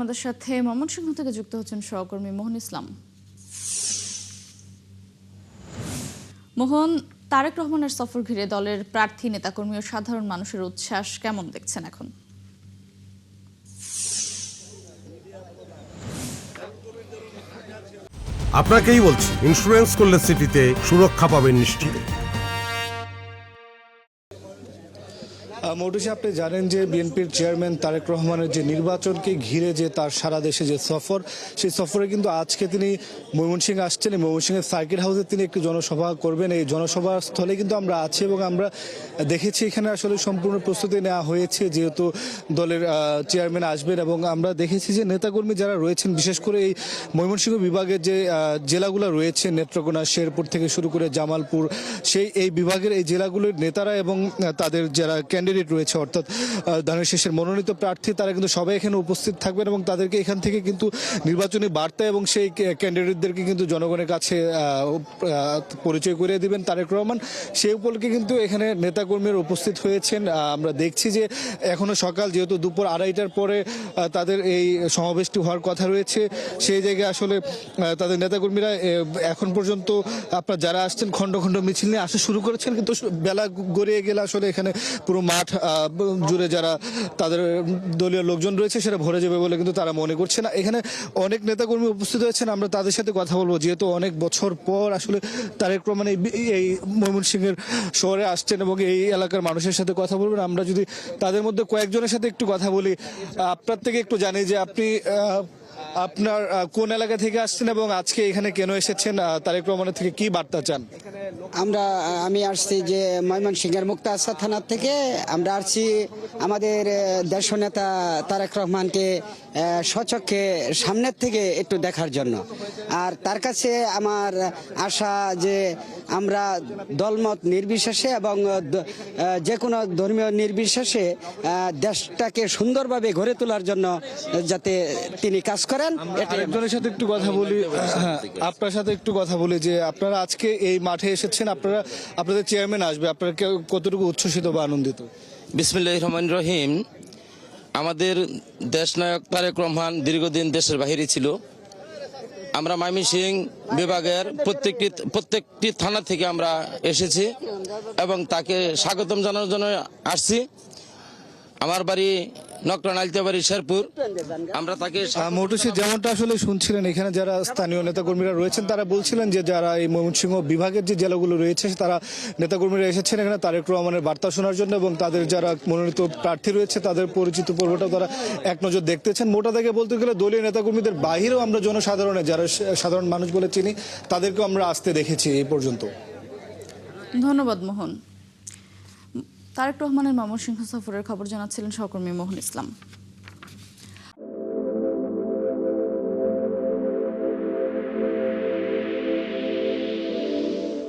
আমাদের সাথে ময়মনসিংহ থেকে যুক্ত হচ্ছেন সহকর্মী মোহন ইসলাম। মোহন, তারেক রহমানের সফর ঘিরে দলের প্রার্থী, নেতাকর্মী ও সাধারণ মানুষের উচ্ছ্বাস কেমন দেখছেন এখন? আপনাকেই বলছি, ইন্স্যুরেন্স করলে সিটিতে সুরক্ষা পাবেন নিশ্চিত। মৌটুসি, আপনি জানেন যে বিএনপির চেয়ারম্যান তারেক রহমানের যে নির্বাচনকে ঘিরে যে তার সারা দেশে যে সফর, সেই সফরে কিন্তু আজকে তিনি ময়মনসিংহ আসছেন। ময়মনসিংহের সার্কিট হাউসে তিনি একটি জনসভা করবেন। এই জনসভার স্থলে কিন্তু আমরা আছি এবং আমরা দেখেছি এখানে আসলে সম্পূর্ণ প্রস্তুতি নেওয়া হয়েছে, যেহেতু দলের চেয়ারম্যান আসবেন। এবং আমরা দেখেছি যে নেতাকর্মী যারা রয়েছেন, বিশেষ করে এই ময়মনসিংহ বিভাগের যে জেলাগুলো রয়েছে, নেত্রকোনা, শেরপুর থেকে শুরু করে জামালপুর, এই বিভাগের এই জেলাগুলোর নেতারা এবং তাদের যারা ক্যান্ডিডেট রয়েছে, অর্থাৎ ধানের শীষের মনোনীত প্রার্থী, তারা কিন্তু সবাই এখানে উপস্থিত থাকবেন এবং তাদেরকে এখান থেকে কিন্তু নির্বাচনী বার্তা এবং সেই ক্যান্ডিডেটদেরকে কিন্তু জনগণের কাছে পরিচয় করিয়ে দিবেন তারেক রহমান। সেই উপলক্ষে কিন্তু এখানে নেতাকর্মীরা উপস্থিত হয়েছেন। আমরা দেখছি যে এখনো সকাল, যেহেতু দুপুর 2:30টার পরে তাদের এই সমাবেশটি হওয়ার কথা রয়েছে, সেই জায়গায় আসলে তাদের নেতাকর্মীরা এখন পর্যন্ত আপনার যারা আসছেন খণ্ড খণ্ড মিছিল নিয়ে আসা শুরু করেছেন, কিন্তু বেলা গড়িয়ে গেলে আসলে এখানে পুরো মাঠ জুড়ে যারা তাদের দলীয় লোকজন রয়েছে সেটা ভরে যাবে বলে কিন্তু তারা মনে করছে না। এখানে অনেক নেতাকর্মী উপস্থিত হয়েছেন, আমরা তাদের সাথে কথা বলবো, যেহেতু অনেক বছর পর আসলে তারেক রহমান এই ময়মনসিংহের শহরে আসছেন এবং এই এলাকার মানুষের সাথে কথা বলবেন। আমরা যদি তাদের মধ্যে কয়েকজনের সাথে একটু কথা বলি, আপনার থেকে একটু জানি যে আপনি আপনার কোন এলাকা থেকে আসছেন এবং আজকে এখানে কেন এসেছেন, তারেক রহমানের থেকে কি বার্তা চান? আমি আসছি যে ময়মনসিংহের মুক্তাগাছা থানা থেকে আমরা আসছি আমাদের দেশ নেতা তারেক রহমানকে স্বচক্ষে সামনের থেকে একটু দেখার জন্য। আর তার কাছে আমার আশা যে আমরা দলমত নির্বিশেষে এবং যে কোনো ধর্মীয় নির্বিশেষে দেশটাকে সুন্দরভাবে গড়ে তোলার জন্য যাতে তিনি কাজ করেন। একজনের সাথে একটু কথা বলি, আপনার সাথে একটু কথা বলি যে আপনারা আজকে এই মাঠে এসেছেন, আপনাদের চেয়ারম্যান আসবে, আপনারা কতটুকু উচ্ছ্বসিত বা আনন্দিত? বিসমিল্লাহির রহমানির রহিম। আমাদের দেশনায়ক তারেক রহমান দীর্ঘদিন দেশের বাহিরে ছিল। আমরা ময়মনসিংহ বিভাগের প্রত্যেকটি থানা থেকে আমরা এসেছি এবং তাকে স্বাগতম জানানোর জন্য আসছি। আমার বাড়ি নকরা নালতাবাড়ি, শেরপুর। আমরা তাকে মৌটুসি, যেমনটা আসলে শুনছিলেন, এখানে যারা স্থানীয় নেতাকর্মীরা রয়েছেন তারা বলছিলেন যে যারা এই ময়মনসিংহ বিভাগের যে জেলাগুলো রয়েছে তারা নেতাকর্মীরা এসেছেন এখানে তারেক রহমানের বার্তা শোনার জন্য এবং তাদের যারা মনোনীত প্রার্থী রয়েছে তাদের পরিচিত পর্বটাও তারা এক নজর দেখতেছেন। মোটা দাগে বলতে গেলে দলীয় নেতাকর্মীদের বাহিরেও আমরা জনসাধারণের যারা সাধারণ মানুষ বলে চিনি তাদেরকেও আমরা আসতে দেখেছি এই পর্যন্ত। ধন্যবাদ মোহন। তারেক রহমানের ময়মনসিংহ সফরের খবর জানাচ্ছিলেন সহকর্মী মোহন ইসলাম।